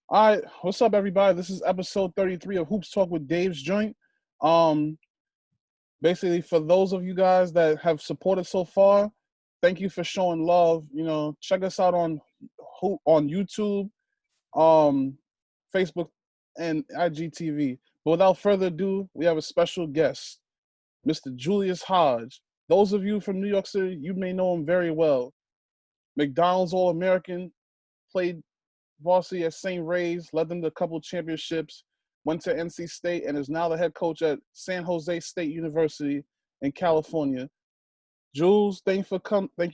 All right, what's up, everybody? This is episode 33 of Hoops Talk with Dave's Joint. Um, Basically, for those of you guys that have supported so far, thank you for showing love. Check us out on YouTube, Facebook, and IGTV. But without further ado, we have a special guest, Mr. Julius Hodge. Those of you from New York City, you may know him very well. McDonald's All-American, played varsity at St. Ray's, led them to a couple championships, went to NC State, and is now the head coach at San Jose State University in California. Jules, thank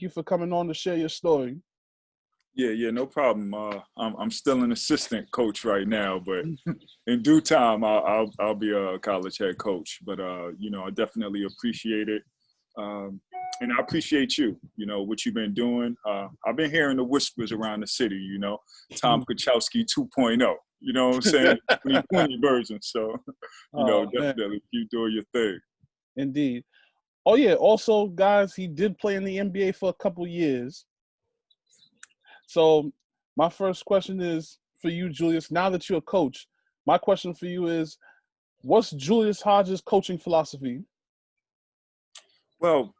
you for coming on to share your story. Yeah, no problem. I'm still an assistant coach right now, but in due time, I'll be a college head coach. But I definitely appreciate it, and I appreciate you. What you've been doing. I've been hearing the whispers around the city. Tom Kachowski 2.0. You know what I'm saying? 2020 version. So, definitely keep doing your thing. Indeed. Oh yeah. Also, guys, he did play in the NBA for a couple years. So my first question is for you, Julius. Now that you're a coach, my question for you is, what's Julius Hodge's coaching philosophy? Well,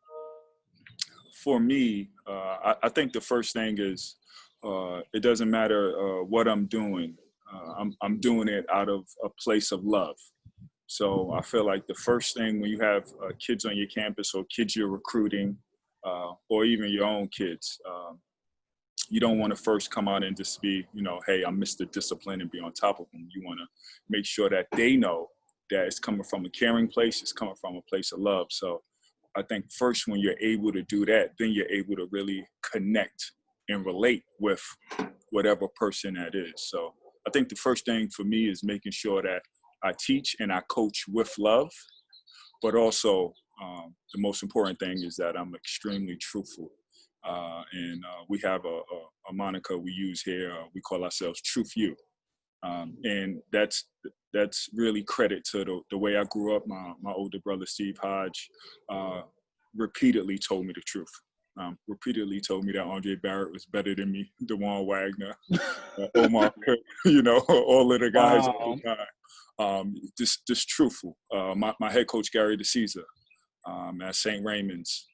for me, I think the first thing is it doesn't matter what I'm doing. I'm doing it out of a place of love. So I feel like the first thing when you have kids on your campus or kids you're recruiting or even your own kids, you don't want to first come out and just be, hey, I'm Mr. Discipline and be on top of them. You want to make sure that they know that it's coming from a caring place, it's coming from a place of love. So I think first when you're able to do that, then you're able to really connect and relate with whatever person that is. So I think the first thing for me is making sure that I teach and I coach with love, but also the most important thing is that I'm extremely truthful. And we have a moniker we use here. We call ourselves Truth You. And that's really credit to the way I grew up. My older brother, Steve Hodge, repeatedly told me the truth. Repeatedly told me that Andre Barrett was better than me, Dajuan Wagner, Omar, all of the guys at the time. Just truthful. My head coach, Gary DeCesar, at St. Raymond's,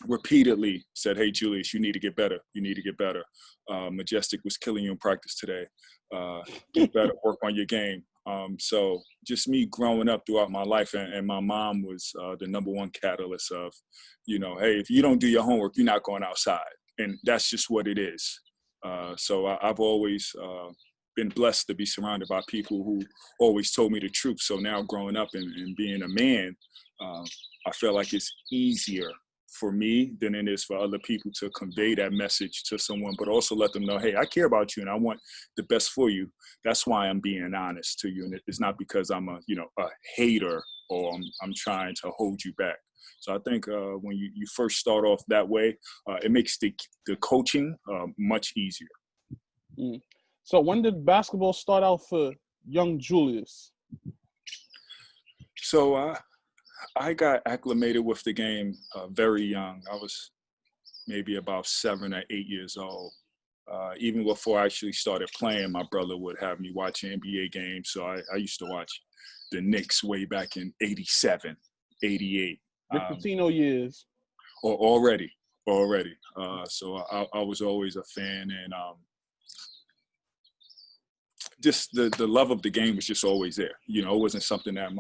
repeatedly said, hey, Julius, you need to get better. You need to get better. Majestic was killing you in practice today. Get better, work on your game. So just me growing up throughout my life, and my mom was the number one catalyst of, hey, if you don't do your homework, you're not going outside. And that's just what it is. So I've always been blessed to be surrounded by people who always told me the truth. So now growing up and being a man, I feel like it's easier for me than it is for other people to convey that message to someone, but also let them know, hey, I care about you and I want the best for you. That's why I'm being honest to you. And it's not because I'm a hater or I'm trying to hold you back. So I think when you first start off that way, it makes the coaching much easier. So when did basketball start out for young Julius? So I got acclimated with the game very young. I was maybe about 7 or 8 years old. Even before I actually started playing, my brother would have me watch NBA games. So I used to watch the Knicks way back in 87, 88. Rick Pitino years. Already. So I was always a fan, and just the love of the game was just always there. It wasn't something that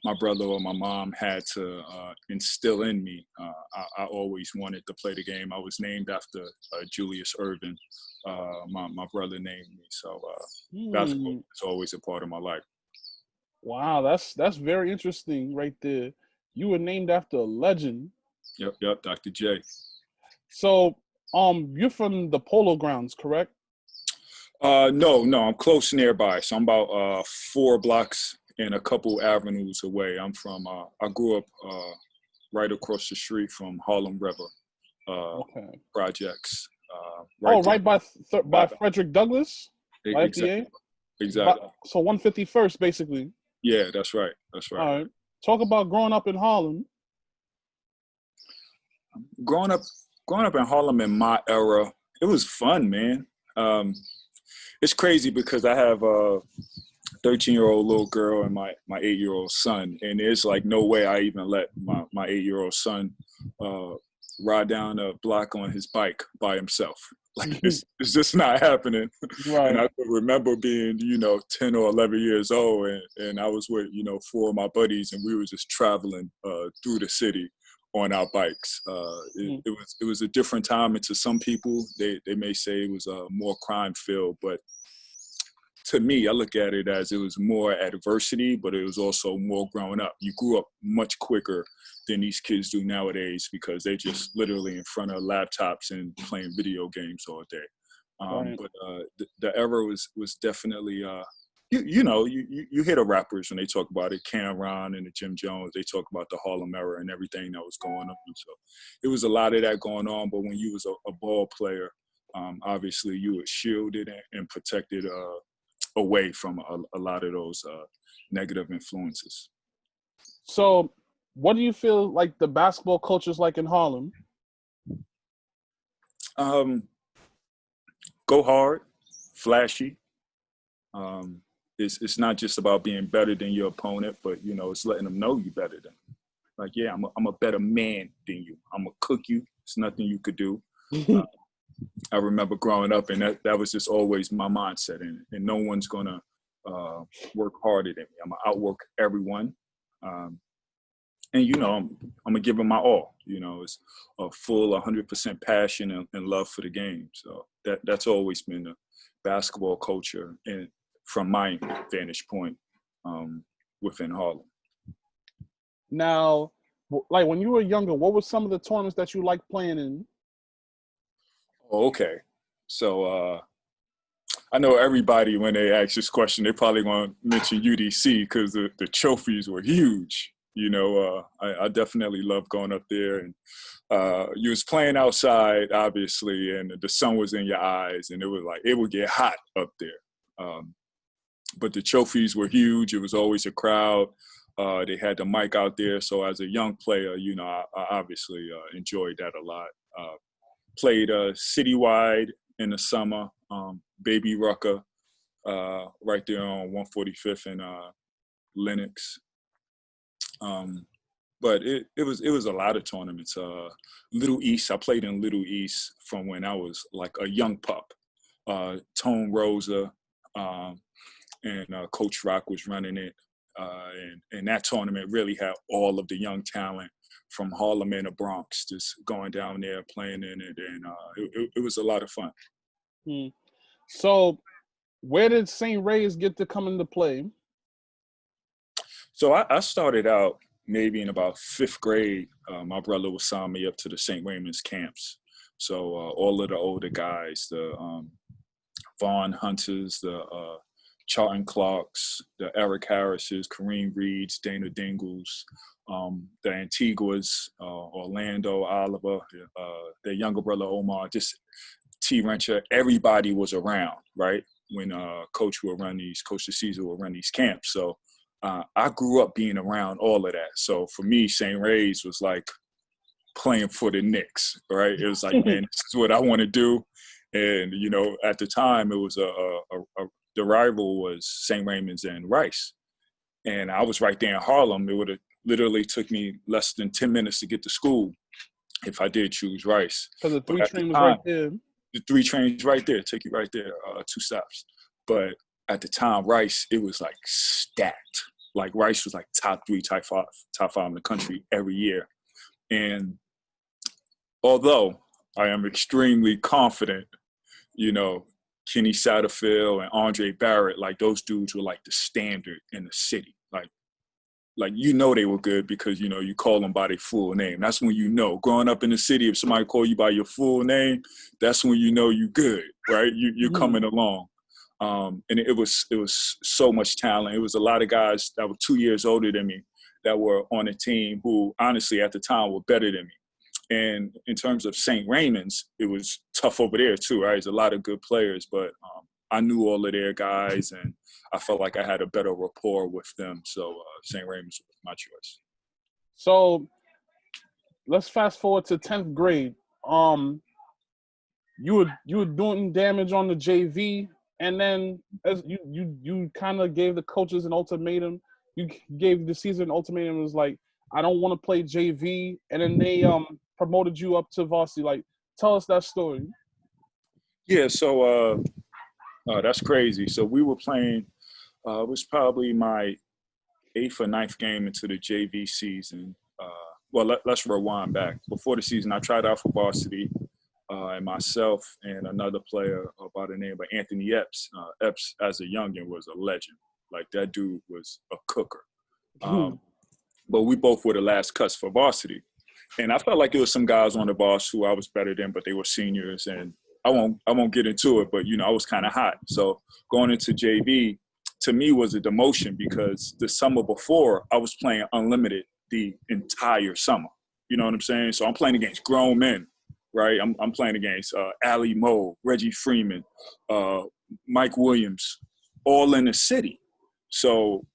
my brother or my mom had to instill in me. I always wanted to play the game. I was named after Julius Irvin. My brother named me. So basketball is always a part of my life. Wow, that's very interesting right there. You were named after a legend. Yep, Dr. J. So you're from the Polo Grounds, correct? No, I'm close nearby. So I'm about 4 blocks and a couple avenues away. I'm from, I grew up right across the street from Harlem River projects. Right by Frederick Douglass? Exactly. So 151st, basically. Yeah, that's right. All right. Talk about growing up in Harlem. Growing up in Harlem in my era, it was fun, man. it's crazy because I have a 13-year-old little girl and my 8-year-old son, and there's like no way I even let my 8-year-old son ride down a block on his bike by himself. Like it's just not happening. Right. And I could remember being, 10 or 11 years old, and I was with, 4 of my buddies, and we were just traveling through the city on our bikes. It was a different time, and to some people, they may say it was more crime filled, but to me, I look at it as it was more adversity, but it was also more growing up. You grew up much quicker than these kids do nowadays because they're just literally in front of laptops and playing video games all day. Right. But the era was definitely, you hear the rappers when they talk about it, Cameron and the Jim Jones, they talk about the Harlem era and everything that was going on. So it was a lot of that going on. But when you was a ball player, obviously you were shielded and protected away from a lot of those negative influences. So what do you feel like the basketball culture is like in Harlem? Go hard, flashy. It's not just about being better than your opponent, but, it's letting them know you're better than them. Like, yeah, I'm a better man than you. I'm going to cook you. It's nothing you could do. I remember growing up, and that was just always my mindset. And no one's going to work harder than me. I'm going to outwork everyone. And, I'm going to give them my all. It's a full 100% passion and love for the game. So that's always been the basketball culture, and from my vantage point within Harlem. Now, like when you were younger, what were some of the tournaments that you liked playing in? Oh, okay. So I know everybody, when they ask this question, they're probably going to mention UDC because the trophies were huge. I definitely love going up there, and you was playing outside, obviously, and the sun was in your eyes, and it would get hot up there. But the trophies were huge. It was always a crowd. They had the mic out there. So as a young player, I obviously enjoyed that a lot. Played citywide in the summer, Baby Rucker, right there on 145th and Lenox. But it was a lot of tournaments. Little East, I played in Little East from when I was like a young pup. Tone Rosa and Coach Rock was running it. And that tournament really had all of the young talent from Harlem and the Bronx just going down there playing in it. And it was a lot of fun. So where did St. Ray's get to come into play? So I started out maybe in about 5th grade. My brother would sign me up to the St. Raymond's camps. So all of the older guys, the Vaughn Hunters, the Charlton Clarks, the Eric Harrises, Kareem Reeds, Dana Dingles, the Antiguas, Orlando, Oliver, their younger brother Omar, just T. Rencher. Everybody was around, right, when Coach DeCesar would run these camps. So I grew up being around all of that. So for me, St. Ray's was like playing for the Knicks, right? It was like, man, this is what I want to do. And, at the time, it was the rival was St. Raymond's and Rice. And I was right there in Harlem. It would have literally took me less than 10 minutes to get to school if I did choose Rice. Because the 3 train was right there. The 3 trains right there, take you right there, 2 stops. But at the time, Rice, it was like stacked. Like Rice was like top 3, top 5 in the country every year. And although I am extremely confident, Kenny Satterfield and Andre Barrett, like those dudes were like the standard in the city. Like they were good because, you call them by their full name. That's when growing up in the city, if somebody call you by your full name, that's when you're good, right? You're coming along. And it was so much talent. It was a lot of guys that were 2 years older than me that were on the team who honestly at the time were better than me. And in terms of St. Raymond's, it was tough over there too, right? There's a lot of good players, but I knew all of their guys and I felt like I had a better rapport with them. So St. Raymond's was my choice. So let's fast forward to 10th grade. You were doing damage on the JV And then as you kind of gave the coaches an ultimatum. You gave the season an ultimatum. It was like, I don't want to play JV, and then they promoted you up to varsity. Like, tell us that story. Yeah, so that's crazy. So we were playing. It was probably my 8th or 9th game into the JV season. Well, let's rewind back. Before the season, I tried out for varsity, and myself and another player by the name of Anthony Epps. Epps, as a youngin, was a legend. Like, that dude was a cooker. But we both were the last cuts for varsity. And I felt like there was some guys on the bus who I was better than, but they were seniors. And I won't get into it, but, you know, I was kind of hot. So going into JV, to me, was a demotion because the summer before, I was playing unlimited the entire summer. You know what I'm saying? So I'm playing against grown men, right? I'm playing against Ali Moe, Reggie Freeman, Mike Williams, all in the city. So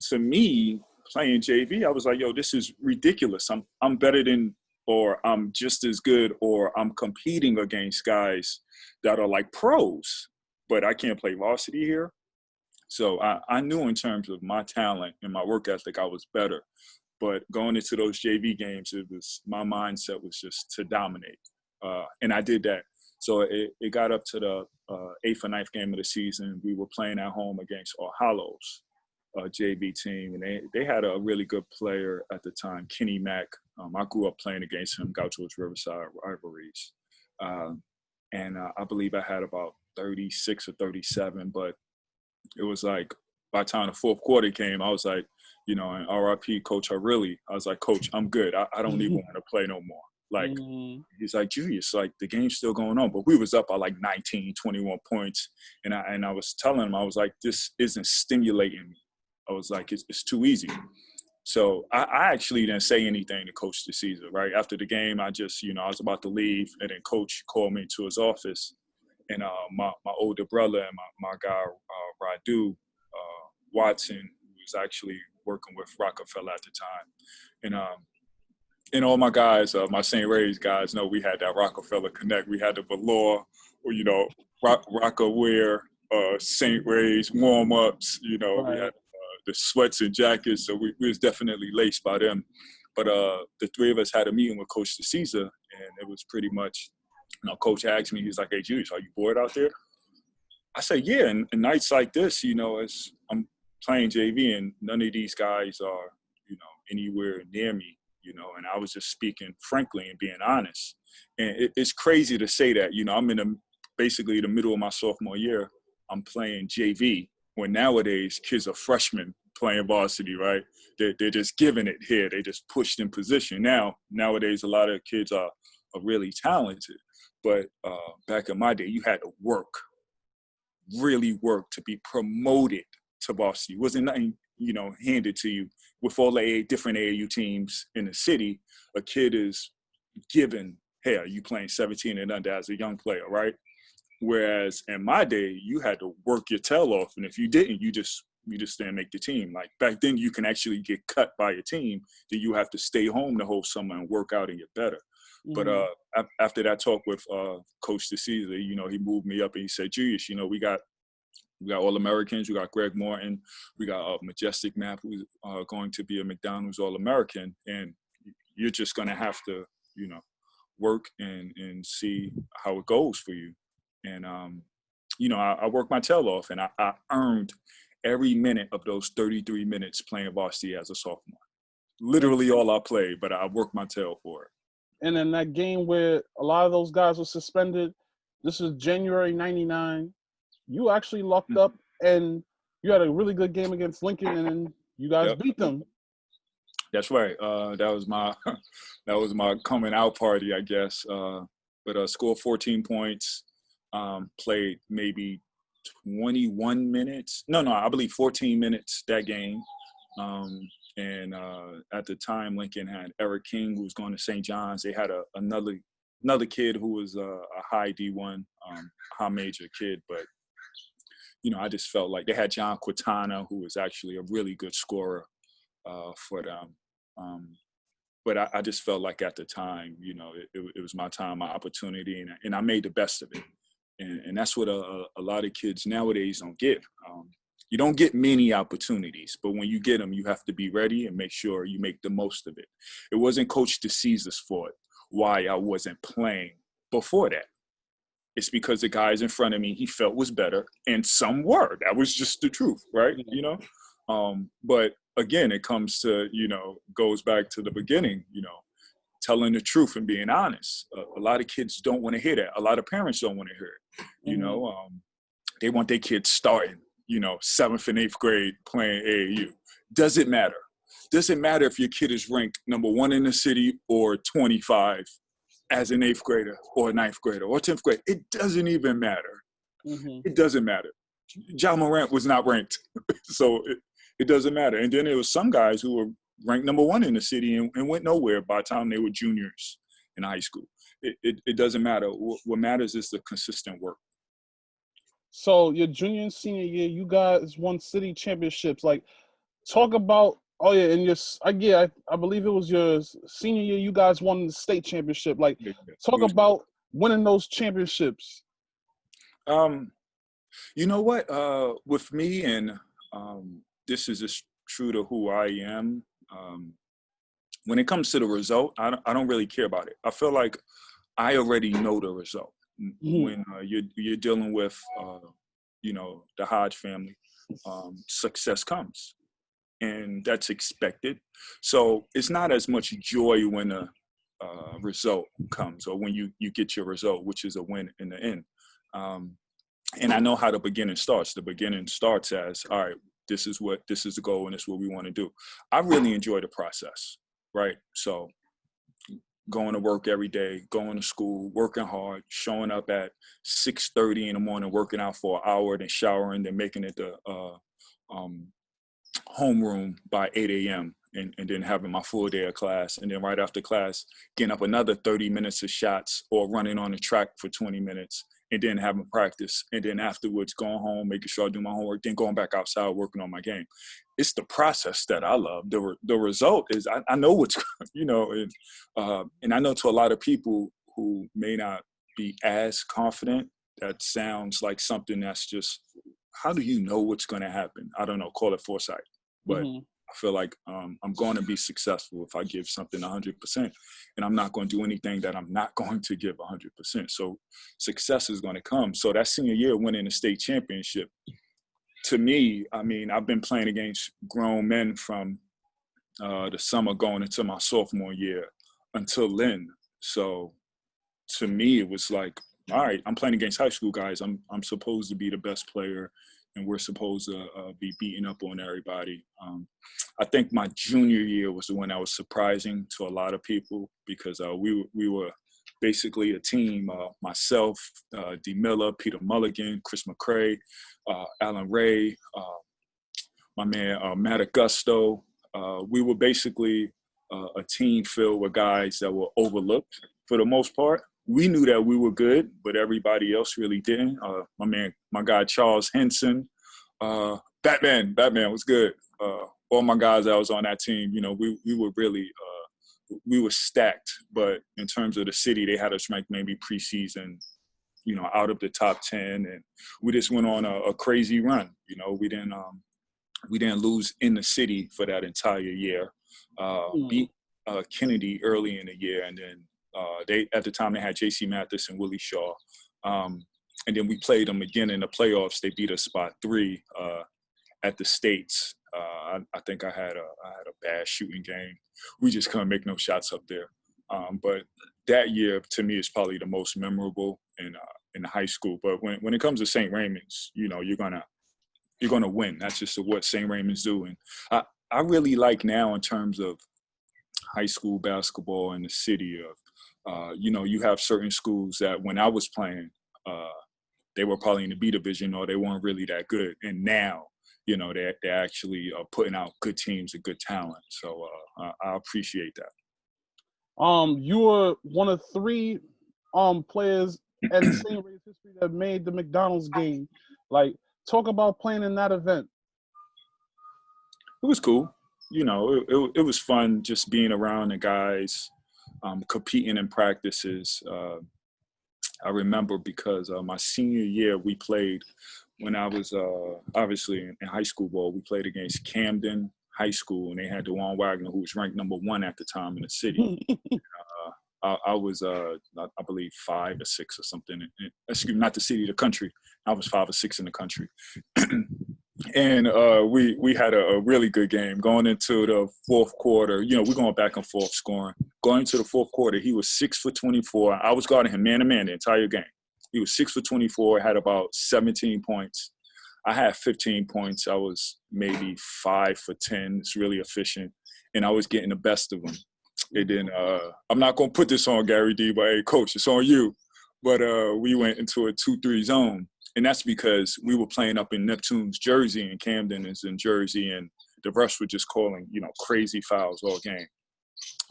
to me, playing JV, I was like, yo, this is ridiculous. I'm better than, or I'm just as good, or I'm competing against guys that are like pros, but I can't play varsity here. So I knew in terms of my talent and my work ethic, I was better. But going into those JV games, my mindset was just to dominate. And I did that. So it got up to the 8th or 9th game of the season. We were playing at home against All Hallows JV team. And they had a really good player at the time, Kenny Mack. I grew up playing against him, Gauchos Riverside rivalries. And I believe I had about 36 or 37, but it was like by the time the fourth quarter came, I was like, you know, and RIP Coach Harley, I was like, Coach, I'm good. I don't even want to play no more. Like, he's like, Julius, like, the game's still going on. But we was up by like 19, 21 points. And I was telling him, I was like, this isn't stimulating me. I was like, it's too easy. So I actually didn't say anything to Coach DeCesar, right? After the game, I just, you know, I was about to leave. And then Coach called me to his office. And my older brother and my guy, Radu Watson, who was actually working with Rockefeller at the time. And all my guys, my St. Ray's guys, know we had that Rockefeller Connect. We had the velour, or, you know, Rocker wear, St. Ray's warm-ups, you know, right. We had the sweats and jackets, so we was definitely laced by them. But the three of us had a meeting with Coach DeCesar, and it was pretty much, you know, Coach asked me, he's like, hey, Julius, are you bored out there? I said, yeah, and nights like this, you know, I'm playing JV and none of these guys are, you know, anywhere near me, you know, and I was just speaking frankly and being honest. And it's crazy to say that, you know, I'm in basically the middle of my sophomore year, I'm playing JV, when nowadays kids are freshmen playing varsity, right? They're just giving it here. They just pushed in position. Nowadays, a lot of kids are really talented. But back in my day, you had to really work to be promoted to varsity. It wasn't nothing, you know, handed to you. With all the different AAU teams in the city, a kid is given, hey, are you playing 17 and under as a young player, right? Whereas in my day, you had to work your tail off. And if you didn't, you just didn't make the team. Like back then, you can actually get cut by a team that you have to stay home the whole summer and work out and get better. But after that talk with Coach DeCesar, you know, he moved me up and he said, Julius, you know, we got All-Americans. We got Greg Morton. We got Majestic Map, who's going to be a McDonald's All-American. And you're just going to have to, you know, work and see how it goes for you. And, you know, I worked my tail off, and I earned every minute of those 33 minutes playing varsity as a sophomore. Literally all I played, but I worked my tail for it. And in that game where a lot of those guys were suspended, this is January 99, you actually locked up and you had a really good game against Lincoln, and then you guys beat them. That's right. That was my coming out party, I guess. But scored 14 points, played maybe 21 minutes. No, I believe 14 minutes that game. And at the time, Lincoln had Eric King, who was going to St. John's. They had another kid who was a high D1, high major kid. But, you know, I just felt like they had John Quintana, who was actually a really good scorer for them. But I just felt like at the time, you know, it was my time, my opportunity, and I made the best of it. And that's what a lot of kids nowadays don't get. You don't get many opportunities, but when you get them, you have to be ready and make sure you make the most of it. It wasn't Coach DeCesa's fault why I wasn't playing before that. It's because the guys in front of me he felt was better, and some were. That was just the truth, right? You know. But again, it comes to, goes back to the beginning, telling the truth and being honest. A lot of kids don't want to hear that. A lot of parents don't want to hear it. They want their kids starting, 7th and 8th grade playing AAU. Does it matter? Does it matter if your kid is ranked number 1 in the city or 25 as an 8th grader or a 9th grader or 10th grade? It doesn't even matter. It doesn't matter. Ja Morant was not ranked. So it doesn't matter. And then there was some guys who were ranked number 1 in the city and went nowhere by the time they were juniors in high school. It doesn't matter. What matters is the consistent work. So your junior and senior year, you guys won city championships. Like, talk about, I believe it was your senior year, you guys won the state championship. Like, talk about winning those championships. You know what? With me, and this is just true to who I am, when it comes to the result, I don't really care about it. I feel like I already know the result. When you're dealing with, the Hodge family, success comes. And that's expected. So it's not as much joy when a result comes or when you get your result, which is a win in the end. And I know how the beginning starts. The beginning starts as, all right, this is the goal and this is what we want to do. I really enjoy the process, right? So going to work every day, going to school, working hard, showing up at 6:30 in the morning, working out for an hour, then showering, then making it to homeroom by 8 a.m. And then having my full day of class. And then right after class, getting up another 30 minutes of shots or running on the track for 20 minutes and then having practice. And then afterwards going home, making sure I do my homework, then going back outside, working on my game. It's the process that I love. The result is I know what's, and I know to a lot of people who may not be as confident, that sounds like something that's just, how do you know what's going to happen? I don't know, call it foresight. But I feel like I'm going to be successful if I give something 100%, and I'm not going to do anything that I'm not going to give 100%. So success is going to come. So that senior year, winning the state championship, to me, I mean, I've been playing against grown men from the summer going into my sophomore year until then. So to me, it was like, all right, I'm playing against high school guys. I'm supposed to be the best player, and we're supposed to be beating up on everybody. I think my junior year was the one that was surprising to a lot of people because we were basically a team, myself, D. Miller, Peter Mulligan, Chris McCray, Alan Ray, my man Matt Augusto. We were basically a team filled with guys that were overlooked for the most part. We knew that we were good, but everybody else really didn't. My guy Charles Henson, Batman was good. All my guys that was on that team, we were really we were stacked. But in terms of the city, they had us ranked maybe preseason, out of the top 10, and we just went on a crazy run. We didn't lose in the city for that entire year. Beat Kennedy early in the year, and then. At the time they had J.C. Mathis and Willie Shaw, and then we played them again in the playoffs. They beat us spot 3 at the States. I think I had a bad shooting game. We just couldn't make no shots up there. But that year to me is probably the most memorable in high school. But when it comes to St. Raymond's, you're gonna win. That's just what St. Raymond's do. And I really like now in terms of high school basketball in the city of. You have certain schools that when I was playing, they were probably in the B division or they weren't really that good. And now, they're actually putting out good teams and good talent. So I appreciate that. You were one of 3 players in St. Ray's history that made the McDonald's game. Like, talk about playing in that event. It was cool. It was fun just being around the guys. Competing in practices, I remember because my senior year we played when I was obviously in high school ball. We played against Camden High School, and they had Dajuan Wagner, who was ranked #1 at the time in the city. I was, I believe, 5 or 6 or something. Excuse me, not the city, the country. I was 5 or 6 in the country. And we had a really good game going into the fourth quarter. You know, we're going back and forth scoring. Going into the fourth quarter, he was 6 for 24. I was guarding him man to man the entire game. He was 6 for 24, had about 17 points. I had 15 points. I was maybe 5 for 10. It's really efficient. And I was getting the best of him. And then I'm not going to put this on Gary D, but hey, coach, it's on you. But we went into a 2-3 zone. And that's because we were playing up in Neptune's Jersey, and Camden is in Jersey, and the refs were just calling, you know, crazy fouls all game.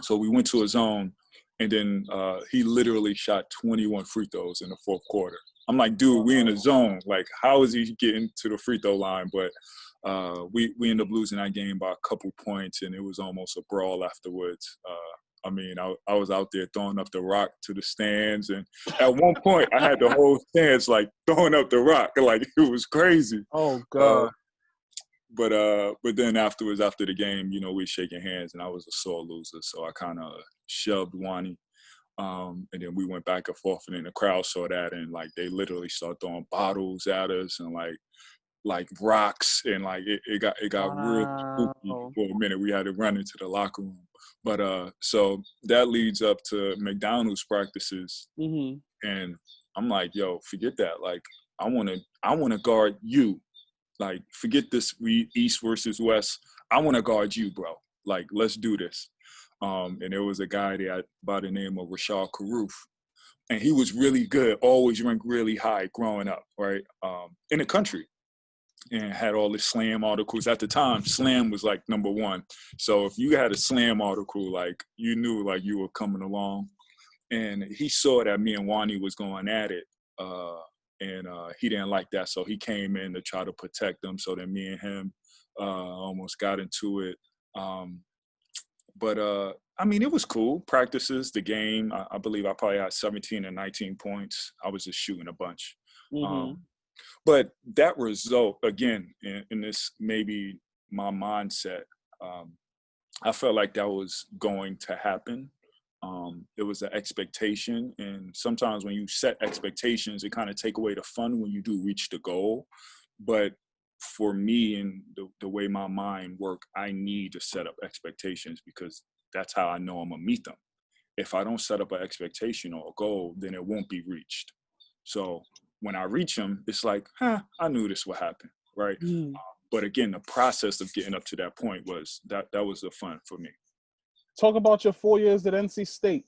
So we went to a zone, and then he literally shot 21 free throws in the fourth quarter. I'm like, dude, we in a zone. Like, how is he getting to the free throw line? But we ended up losing that game by a couple points, and it was almost a brawl afterwards. I mean, I was out there throwing up the rock to the stands, and at one point I had the whole stands like throwing up the rock, like it was crazy. Oh God! But then afterwards, after the game, you know, we shaking hands, and I was a sore loser, so I kind of shoved Wani, and then we went back and forth, and then the crowd saw that, and like they literally started throwing bottles at us and like rocks, and like it got real spooky for a minute. We had to run into the locker room. But so that leads up to McDonald's practices, and I'm like, yo, forget that. Like, I want to guard you. Like, forget this East versus West. I want to guard you, bro. Like, let's do this. And there was a guy there by the name of Rashad Karoof, and he was really good. Always ranked really high growing up, right? In the country. And had all the slam articles. At the time, slam was like #1. So if you had a slam article, like you knew like you were coming along. And he saw that me and Wani was going at it. And he didn't like that. So he came in to try to protect them. So then me and him almost got into it. But I mean, it was cool. Practices, the game. I believe I probably had 17 or 19 points. I was just shooting a bunch. But that result, again, in this maybe my mindset, I felt like that was going to happen. It was an expectation. And sometimes when you set expectations, it kind of take away the fun when you do reach the goal. But for me and the way my mind works, I need to set up expectations because that's how I know I'm going to meet them. If I don't set up an expectation or a goal, then it won't be reached. So when I reach them, it's like, I knew this would happen, right? But again, the process of getting up to that point was that was the fun for me. Talk about your 4 years at NC State.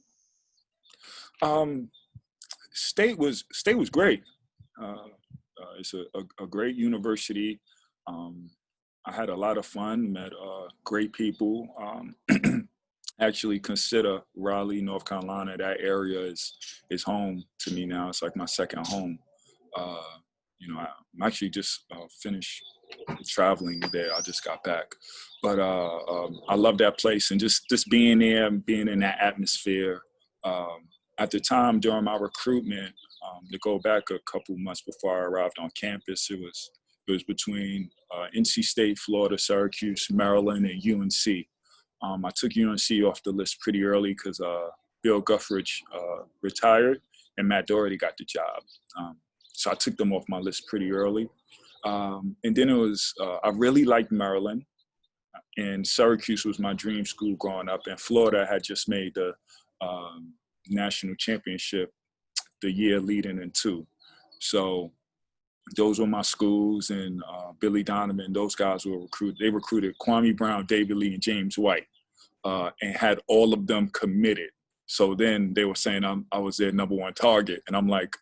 State was great. It's a great university. I had a lot of fun, met great people. Actually consider Raleigh, North Carolina, that area is home to me now. It's like my second home. You know, I'm actually just finished traveling there. I just got back. But I love that place and just being there and being in that atmosphere. At the time during my recruitment, to go back a couple months before I arrived on campus, it was between NC State, Florida, Syracuse, Maryland, and UNC. I took UNC off the list pretty early because Bill Guthridge retired and Matt Doherty got the job. So I took them off my list pretty early. And then it was, I really liked Maryland, and Syracuse was my dream school growing up, and Florida had just made the national championship the year leading into. So those were my schools, and Billy Donovan, those guys were recruited. They recruited Kwame Brown, David Lee, and James White, and had all of them committed. So then they were saying I was their #1 target, and I'm like,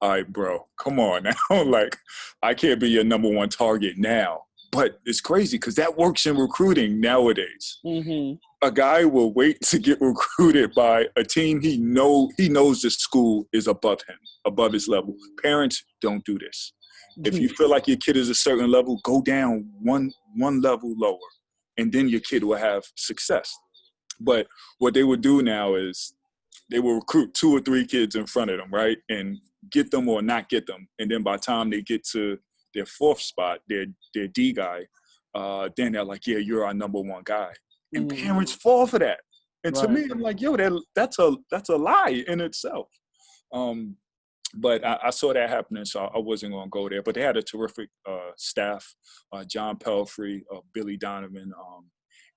all right, bro, come on now. Like, I can't be your #1 target now. But it's crazy because that works in recruiting nowadays. A guy will wait to get recruited by a team he knows the school is above him, above his level. Parents don't do this. If you feel like your kid is a certain level, go down one level lower, and then your kid will have success. But what they would do now is they will recruit 2 or 3 kids in front of them, right, and get them or not get them. And then by the time they get to their 4th spot, their D guy, then they're like, yeah, you're our number 1 guy. And parents fall for that. And to me, I'm like, yo, that's a lie in itself. But I saw that happening, so I wasn't going to go there. But they had a terrific staff, John Pelfrey, Billy Donovan,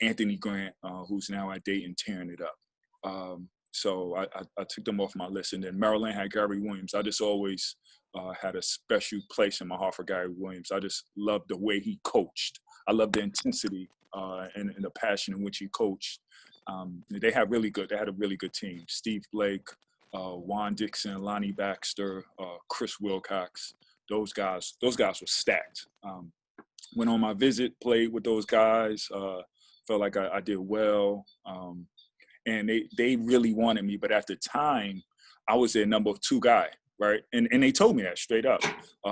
Anthony Grant, who's now at Dayton tearing it up. So I took them off my list. And then Maryland had Gary Williams. I just always had a special place in my heart for Gary Williams. I just loved the way he coached. I loved the intensity and the passion in which he coached. They had a really good team. Steve Blake, Juan Dixon, Lonnie Baxter, Chris Wilcox. Those guys were stacked. Went on my visit, played with those guys. Felt like I did well. And they really wanted me. But at the time, I was their number 2 guy, right? And they told me that straight up.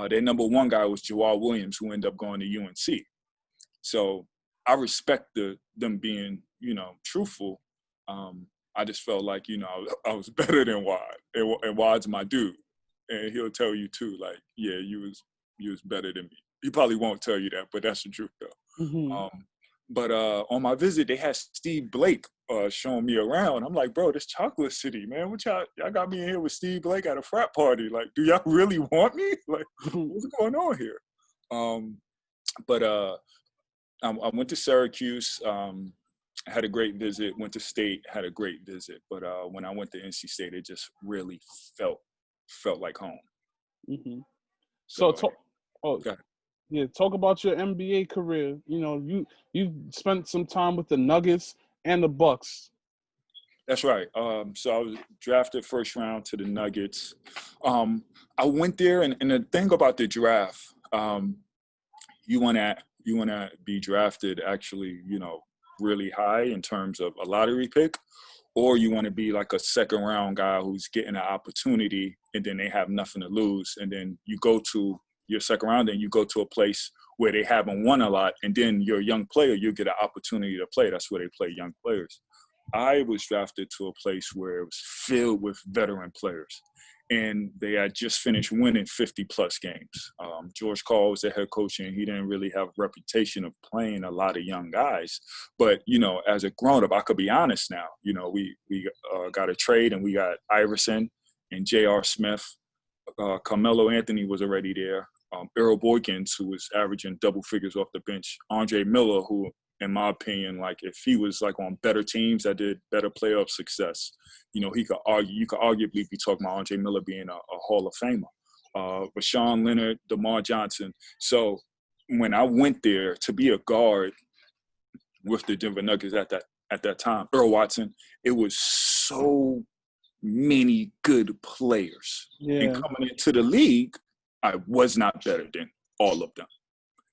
Their number 1 guy was Jawar Williams, who ended up going to UNC. So I respect them being, truthful. I just felt like, I was better than Wad. And Wad's my dude. And he'll tell you too, like, yeah, you was better than me. He probably won't tell you that, but that's the truth though. Mm-hmm. But on my visit, they had Steve Blake showing me around. I'm like, bro, this Chocolate City, man. What y'all got me in here with Steve Blake at a frat party? Like, do y'all really want me? Like, what's going on here? But I went to Syracuse. I had a great visit. Went to State, had a great visit. But when I went to NC State, it just really felt like home. Mm-hmm. So talk about your NBA career. You spent some time with the Nuggets and the Bucks. That's right. So I was drafted 1st round to the Nuggets. I went there, and the thing about the draft, you want to be drafted actually, really high in terms of a lottery pick, or you want to be like a 2nd round guy who's getting an opportunity and then they have nothing to lose. And then you go to your 2nd round and you go to a place where they haven't won a lot. And then you're a young player, you get an opportunity to play. That's where they play young players. I was drafted to a place where it was filled with veteran players. And they had just finished winning 50-plus games. George Karl was the head coach, and he didn't really have a reputation of playing a lot of young guys. But, as a grown-up, I could be honest now. We got a trade, and we got Iverson and J.R. Smith. Carmelo Anthony was already there. Earl Boykins, who was averaging double figures off the bench. Andre Miller, who, in my opinion, like if he was like on better teams that did better playoff success, you could arguably be talking about Andre Miller being a Hall of Famer. Rashawn Leonard, DeMar Johnson. So when I went there to be a guard with the Denver Nuggets at that time, Earl Watson, it was so many good players. Yeah. And coming into the league, I was not better than all of them.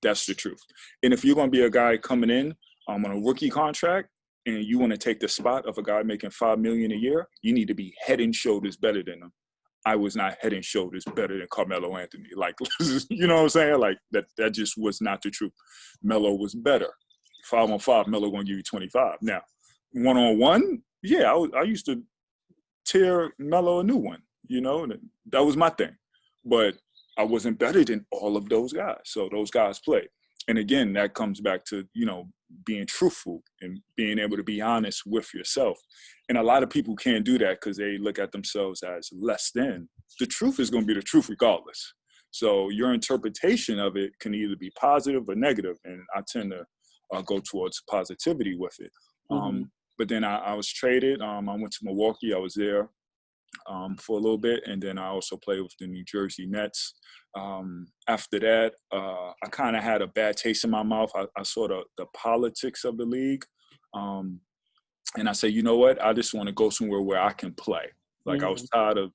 That's the truth. And if you're going to be a guy coming in on a rookie contract and you want to take the spot of a guy making $5 million a year, you need to be head and shoulders better than them. I was not head and shoulders better than Carmelo Anthony. Like, you know what I'm saying? Like, that just was not the truth. Melo was better. 5-on-5, Melo going to give you 25. Now, 1-on-1, yeah, I used to tear Melo a new one, that was my thing. But I wasn't better than all of those guys. So those guys played. And again, that comes back to, being truthful and being able to be honest with yourself. And a lot of people can't do that because they look at themselves as less than. The truth is going to be the truth regardless. So your interpretation of it can either be positive or negative. And I tend to go towards positivity with it. Mm-hmm. But then I was traded. I went to Milwaukee. I was there for a little bit, and then I also played with the New Jersey Nets. After that, I kind of had a bad taste in my mouth. I saw the politics of the league, and I said, you know what? I just want to go somewhere where I can play. Like, I was tired of,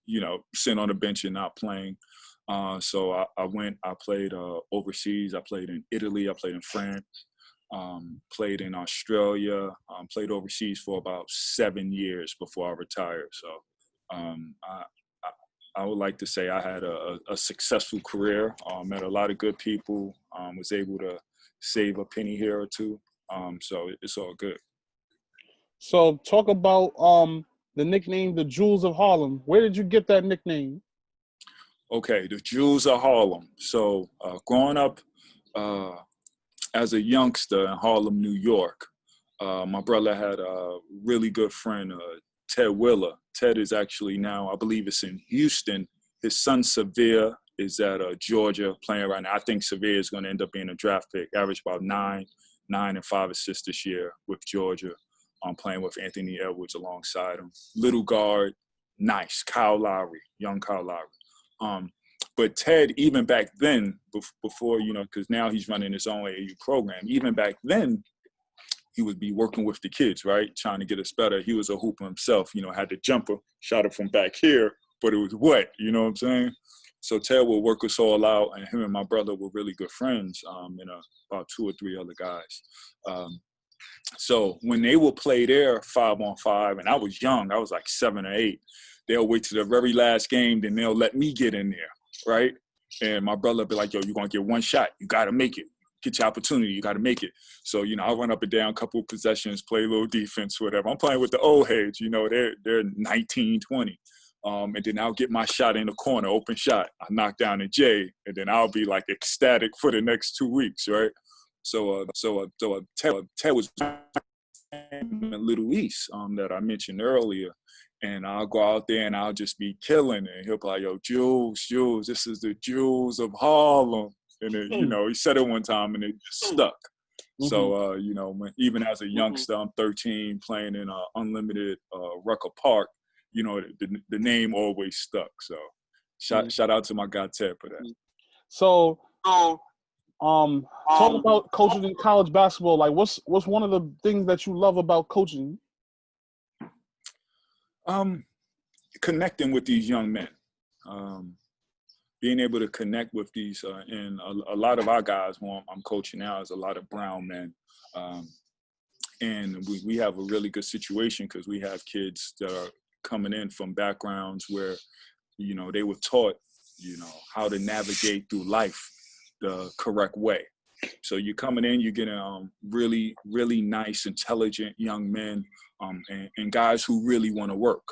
sitting on the bench and not playing. So I went. I played overseas. I played in Italy. I played in France. Played in Australia. Played overseas for about 7 years before I retired. So. I would like to say I had a successful career, met a lot of good people, was able to save a penny here or two. So it's all good. So talk about the nickname the Jules of Harlem. Where did you get that nickname? Okay, the Jules of Harlem. So growing up as a youngster in Harlem, New York, my brother had a really good friend, Ted Willer. Ted is actually now, I believe it's in Houston. His son, Severe, is at Georgia playing right now. I think Severe is going to end up being a draft pick, average about 9 and 5 assists this year with Georgia. Playing with Anthony Edwards alongside him. Little guard, nice. Kyle Lowry, young Kyle Lowry. But Ted, even back then, before, because now he's running his own AAU program, even back then, he would be working with the kids, right? Trying to get us better. He was a hooper himself, had the jumper, shot it from back here, but it was wet, you know what I'm saying? So Ted would work us all out, and him and my brother were really good friends, about 2 or 3 other guys. So when they would play their 5-on-5, and I was young, I was like 7 or 8, they'll wait to the very last game, then they'll let me get in there, right? And my brother would be like, yo, you're going to get one shot. You got to make it. Get your opportunity. You got to make it. So, I'll run up and down a couple of possessions, play a little defense, whatever. I'm playing with the old heads, they're 19, 20. And then I'll get my shot in the corner, open shot. I knock down a J, and then I'll be like ecstatic for the next 2 weeks, right? So Ted was in Little East that I mentioned earlier, and I'll go out there and I'll just be killing it. He'll be like, yo, Jules, this is the Jules of Harlem. And then, he said it one time and it just stuck. Mm-hmm. So, even as a youngster, I'm 13, playing in unlimited Rucker Park, the name always stuck. So shout out to my guy Ted for that. So talk about coaching in college basketball. Like, what's one of the things that you love about coaching? Connecting with these young men. Being able to connect with these, and a lot of our guys who I'm coaching now is a lot of brown men. And we have a really good situation because we have kids that are coming in from backgrounds where, they were taught, how to navigate through life the correct way. So you're coming in, you're getting really, really nice, intelligent young men and guys who really want to work.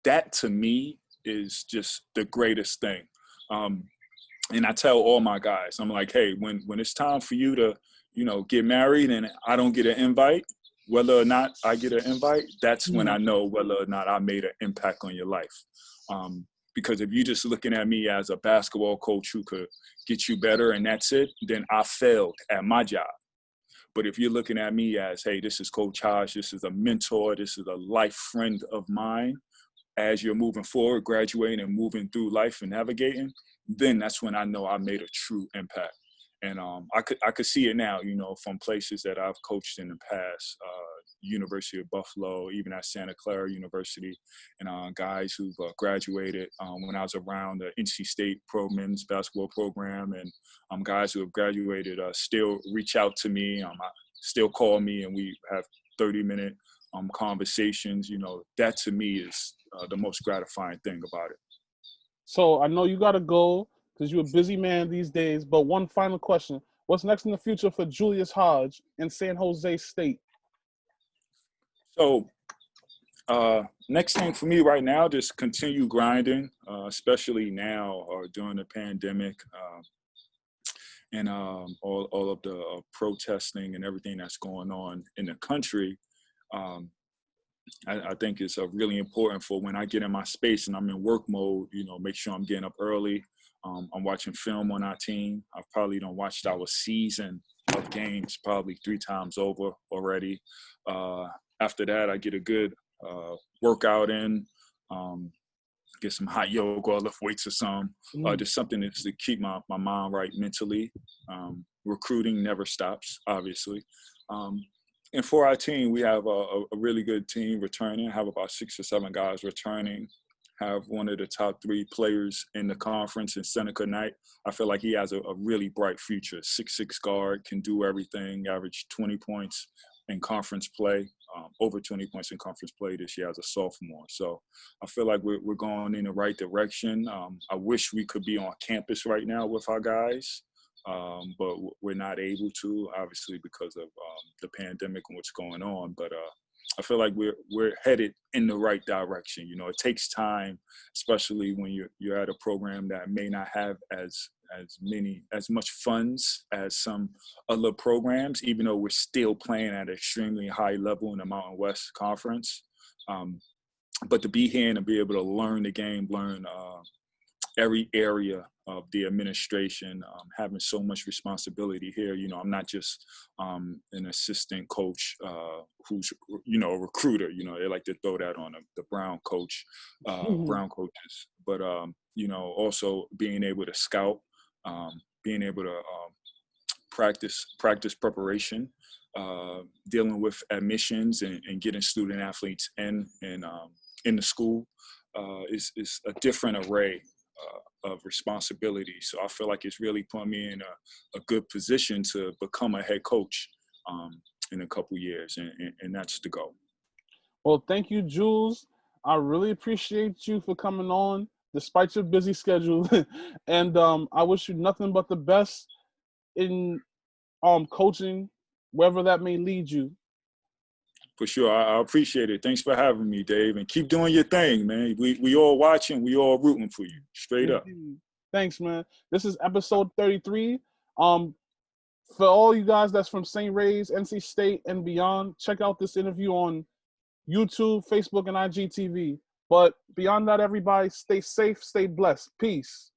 That to me is just the greatest thing. And I tell all my guys, I'm like, hey, when it's time for you to, get married and I don't get an invite, whether or not I get an invite, that's when I know whether or not I made an impact on your life. Because if you're just looking at me as a basketball coach who could get you better and that's it, then I failed at my job. But if you're looking at me as, hey, this is Coach Hodge, this is a mentor, this is a life friend of mine, as you're moving forward, graduating and moving through life and navigating, then that's when I know I made a true impact. And I could see it now, from places that I've coached in the past, University of Buffalo, even at Santa Clara University, and guys who've graduated when I was around the NC State men's basketball program, and guys who have graduated still reach out to me, still call me, and we have 30-minute conversations. That to me is the most gratifying thing about it. So I know you got to go because you're a busy man these days, but one final question. What's next in the future for Julius Hodge in San Jose State? So next thing for me right now, just continue grinding, especially now during the pandemic and all of the protesting and everything that's going on in the country. I think it's really important for when I get in my space and I'm in work mode, make sure I'm getting up early. I'm watching film on our team. I've probably done watched our season of games probably 3 times over already. After that, I get a good workout in, get some hot yoga or lift weights or some. Just something that's to keep my mind right mentally. Recruiting never stops, obviously. And for our team, we have a really good team returning. Have about 6 or 7 guys returning. Have one of the top 3 players in the conference in Seneca Knight. I feel like he has a really bright future. 6'6" guard, can do everything, average 20 points in conference play, over 20 points in conference play this year as a sophomore. So I feel like we're going in the right direction. I wish we could be on campus right now with our guys. But we're not able to, obviously, because of the pandemic and what's going on. But I feel like we're headed in the right direction. You know, it takes time, especially when you're at a program that may not have as much funds as some other programs, even though we're still playing at an extremely high level in the Mountain West Conference. But to be here and to be able to learn the game, learn every area of the administration, having so much responsibility here. You know, I'm not just an assistant coach who's, you know, a recruiter. You know, they like to throw that on the Brown coach, Brown coaches. But, you know, also being able to scout, being able to practice preparation, dealing with admissions and getting student athletes in the school is a different array of responsibility. So I feel like it's really put me in a good position to become a head coach in a couple years, and that's the goal. Well, thank you, Jules. I really appreciate you for coming on despite your busy schedule. And I wish you nothing but the best in coaching, wherever that may lead you. For sure. I appreciate it. Thanks for having me, Dave. And keep doing your thing, man. We all watching. We all rooting for you. Straight up. Thanks, man. This is episode 33. For all you guys that's from St. Ray's, NC State, and beyond, check out this interview on YouTube, Facebook, and IGTV. But beyond that, everybody, stay safe, stay blessed. Peace.